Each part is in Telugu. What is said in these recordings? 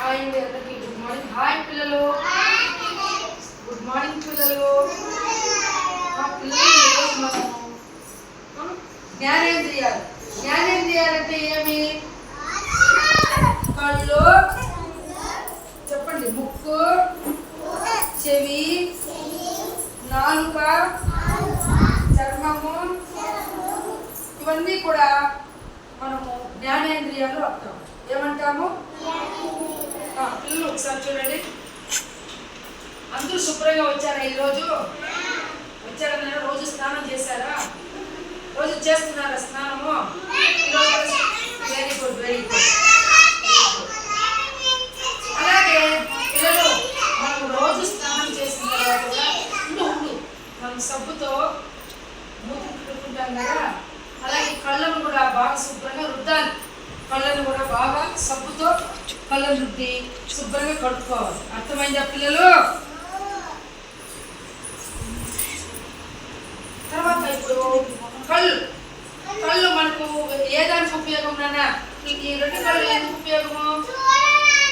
హాయ్ అండి అందరికీ గుడ్ మార్నింగ్. హాయ్ పిల్లలు, గుడ్ మార్నింగ్ పిల్లలు. పిల్లలు ఈరోజు మనం జ్ఞానేంద్రియాలు అంటే ఏమి? కళ్ళు, చెప్పండి, ముక్కు, చెవి, నాలుక, చర్మము, ఇవన్నీ కూడా మనము జ్ఞానేంద్రియాలు అంటాము. ఏమంటాము? పిల్లలు ఒకసారి చూడండి. అందరూ శుభ్రంగా వచ్చారా? ఈరోజు వచ్చారన్నా? రోజు స్నానం చేశారా? రోజు చేస్తున్నారా స్నానము? Very good, very good. అలాగే పిల్లలు, మనం రోజు స్నానం చేసిన తర్వాత మనం సబ్బుతో మూతి పెట్టుకుంటాం కదా, అలాగే కళ్ళను కూడా బాగా శుభ్రంగా రుద్దాలి. కళ్ళను కూడా బాగా సబ్బుతో కళ్ళను రుద్ది శుభ్రంగా కడుక్కోవాలి. అర్థమైందా పిల్లలు? తర్వాత ఇప్పుడు కళ్ళు మనకు ఏ దానికి ఉపయోగం నాన్న? ఈ రెండు కళ్ళు ఎందుకు ఉపయోగము?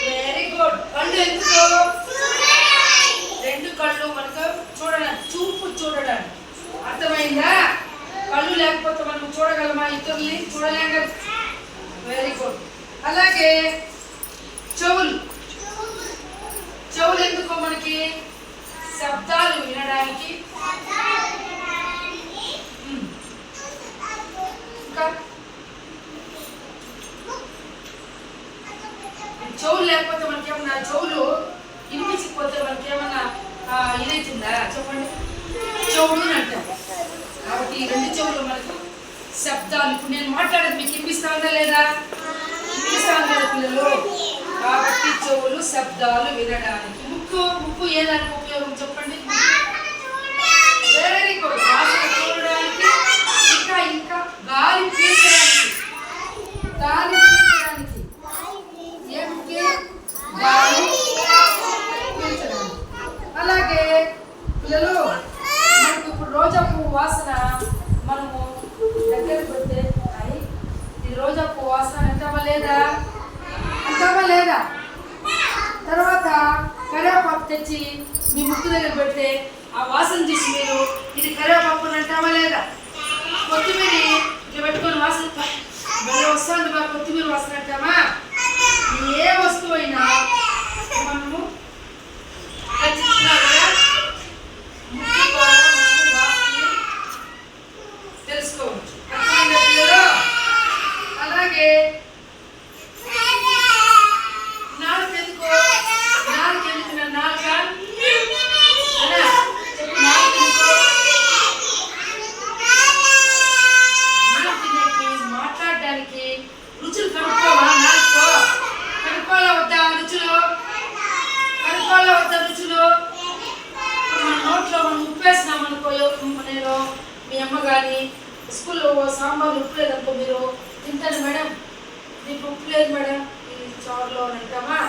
Very good. కళ్ళు ఎందుకు? రెండు కళ్ళు మనకు చూడడానికి, చూపు చూడడానికి. అర్థమైందా? కళ్ళు లేకపోతే మనం చూడగలమా? ఇతరుల్ని చూడలేం కదా. Very good. అలాగే చెవులు ఎందుకు మనకి? శబ్దాలు వినడానికి. ఇంకా చెవులు లేకపోతే మనకేమన్నా, చెవులు వినిపించకపోతే మనకేమన్నా ఇదైతుందా? చెప్పండి. చెవులు అని అంటాం. కాబట్టి ఈ రెండు చెవులు మనకు శబ్దాలు. ఇప్పుడు నేను మాట్లాడేది మీకు వినిపిస్తా ఉందా లేదా? వినిపిస్తా ఉందా పిల్లలు? కాబట్టి చెవులు శబ్దాలు వినడానికి. ముక్కు ఏ దానికి ఉపయోగం చెప్పండి? Very good. వాసన చూడడానికి, ఇంకా గాలి పీల్చడానికి. ఏమిటి? గాలి పీల్చడానికి. అలాగే పిల్లలు, మనకు ఇప్పుడు రోజా పువ్వు వాసన మనము దగ్గర పెడితే ఇది రోజా పువ్వు వాసన అంటామా లేదా? తర్వాత కరివేపాకు తెచ్చి మీ ముక్కు దగ్గర పెడితే ఆ వాసన చూసి మీరు ఇది కరివేపాకు అంటామా లేదా? కొత్తిమీర ఇట్లా పెట్టుకొని వాసన భలే వస్తుంది బాగా, కొత్తిమీర వాసన అంటామా? ఏ వస్తువు అయినా మనము ఖచ్చితంగా తెలుసుకోవచ్చు. అలాగే నాలుక ఎందుకు? మాట్లాడడానికి. రుచులు కనుక్కోవా? నాలుగుతో కనుక్కోవాలా వద్దా? రుచులు మన నోట్లో మనం ఉప్పు వేసినాం అనుకో, నేను మీ అమ్మ కానీ స్కూల్లో సాంబార్ ఉప్పు లేదనుకో, మీరు తింటాను మేడం, దీనికి ఉప్పు లేదు మేడం ఈ చారులో అని అంటామా?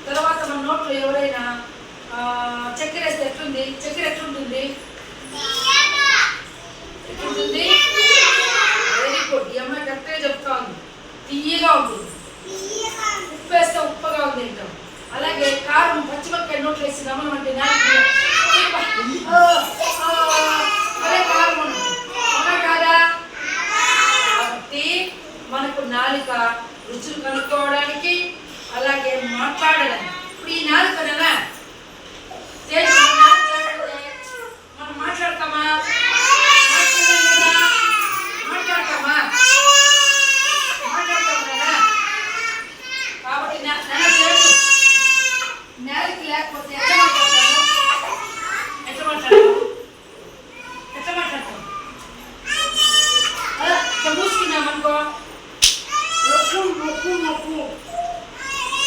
తర్వాత మన నోట్లో ఎవరైనా చక్కెర వేస్తే ఎట్లుంది? చక్కెర ఎట్లుంటుంది? Very good. ఈ అమ్మాయి కరెక్ట్గా చెప్తా ఉంది. తీయగా ఉంటుంది. ఉప్పు వేస్తే ఉప్పగా ఉంది తింటాం. అలాగే కారం, పచ్చిమిరపకాయ నోట్లు వేసి నమ్మమంటే అదే కారం ఉంటుంది. అవునా కాదా? కాబట్టి మనకు నాలుక రుచులు కనుక్కోవడానికి, అలాగే మాట్లాడడానికి. ఇప్పుడు ఈ నాలుకనా మనం మాట్లాడతామా? కాబట్టి నాలుక లేకపోతే ఎట్లా మాట్లాడతాం? మూసుకున్నాం అనుకో, నొప్పు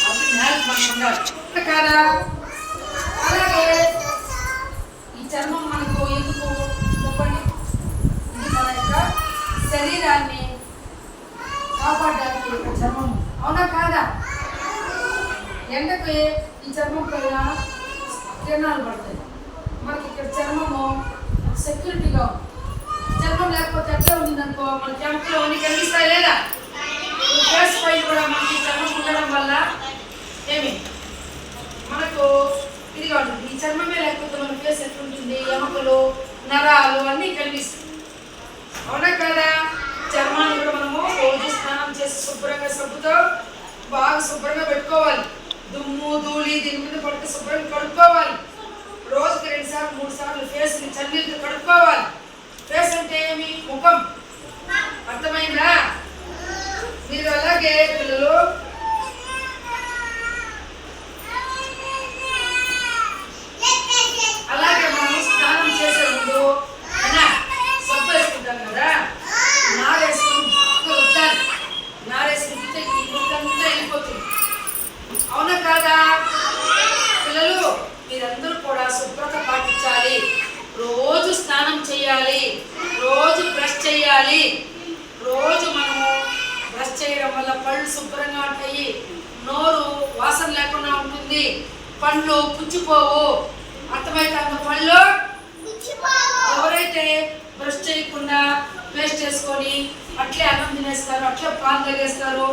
అది నాలుక మనకు ఉండాలి కాదా? అలాగే ఈ చర్మం మనకు ఎందుకు చెప్పండి? ఇది మన యొక్క శరీరాన్ని కాపాడడానికి యొక్క చర్మం. అవునా కాదా? ఎండకు ఈ చర్మం పైన కిరణాలు పడతాయి. మనకి ఇక్కడ చర్మము సెక్యూరిటీగా. చర్మం లేకపోతే ఎట్లా ఉందనుకో, మన చెమటలో కనిపిస్తాయి లేదా? ఫేస్ పైన కూడా మనకి చర్మం ఉండడం వల్ల ఏమి ఎముకలు, నరాలు అన్నీ కనిపిస్తాయి. అవునా కదా? చర్మాన్ని కూడా మనము రోజు స్నానం చేసి శుభ్రంగా సబ్బుతో బాగా శుభ్రంగా పెట్టుకోవాలి. దుమ్ము ధూళి దీని మీద పడితే శుభ్రంగా కడుక్కోవాలి. రోజుకి 2 సార్లు 3 సార్లు ఫేస్ని చన్నీళ్ళతో కడుక్కోవాలి. ఫేస్ అంటే ఏమి? ముఖం. అర్థమైందా? మీరు అలాగే పిల్లలు అలాగే మనం స్నానం చేసే ముందు సబ్బు వేసుకుంటాం కదా, నారేసుకుని బాగా రుద్దాలి. నారేసుకుంటే ఈ ముక్కంతా వెళ్ళిపోతుంది. అవునా కాదా? పిల్లలు మీరందరూ కూడా శుభ్రత పాటించాలి. రోజు స్నానం చేయాలి, రోజు బ్రష్ చేయాలి. రోజు మనము బ్రష్ చేయడం వల్ల పళ్ళు శుభ్రంగా ఉంటాయి, నోరు వాసన లేకుండా ఉంటుంది, పండ్లు పుచ్చిపోవు. అర్థమైతే అంత పళ్ళు ఎవరైతే బ్రష్ చేయకుండా పేస్ట్ చేసుకొని అట్లే అన్నం తినేస్తారు, అట్లే పాలు తాగేస్తారు,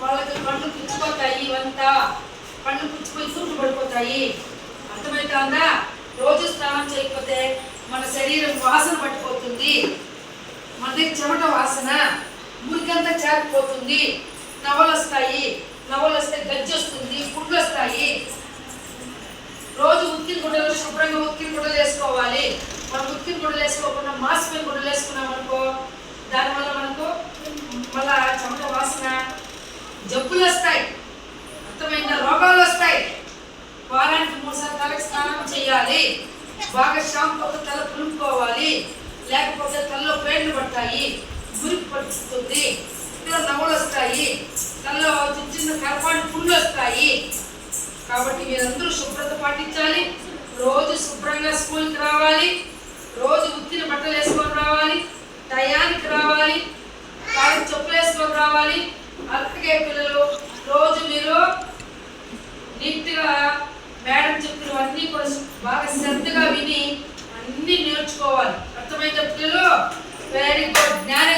వాళ్ళకి పండ్లు పుచ్చిపోతాయి. ఇవంతా పండ్లు పుచ్చిపోయి తురుకు పడిపోతాయి. అర్థమవుతుందా? రోజు స్నానం చేయకపోతే మన శరీరం వాసన పట్టిపోతుంది, మన దగ్గర చెమట వాసన, మురికంతా చేరిపోతుంది, నవలు వస్తాయి. నవలు వస్తే గజ్జి వస్తుంది, పుట్లు వస్తాయి. రోజు ఉక్కిన గుడ్డలు శుభ్రంగా ఉక్కిన గుడ్డలు వేసుకోవాలి. మనం ఉక్కిన గుడ్డలు వేసుకోకుండా మాసిపోయిన గుడ్డలు వేసుకున్నాం అనుకో, దానివల్ల మనకు మళ్ళా చెమట వాసన, జబ్బులు వస్తాయి. అర్థమైన రోగాలు వస్తాయి. వారానికి 3 సార్లు తలకి స్నానం చేయాలి. బాగా షాంపూతో తల పులుపుకోవాలి, లేకపోతే తలలో పేర్లు పడతాయి, మురికి పడుతుంది, నవ్వులు వస్తాయి, తలలో చిన్న చిన్న కరపాటి పుళ్ళు వస్తాయి. కాబట్టి మీరందరూ శుభ్రత పాటించాలి. రోజు శుభ్రంగా స్కూల్కి రావాలి, రోజు ఉత్తిన బట్టలు వేసుకొని రావాలి, టయానికి రావాలి, కాళ్ళకి చెప్పులు వేసుకొని రావాలి. అలాగే పిల్లలు రోజు మీరు నీట్గా మేడం చెప్పినవన్నీ కూడా బాగా శ్రద్ధగా విని అన్నీ నేర్చుకోవాలి. అర్థమైతే పిల్లలు? Very good. జ్ఞాన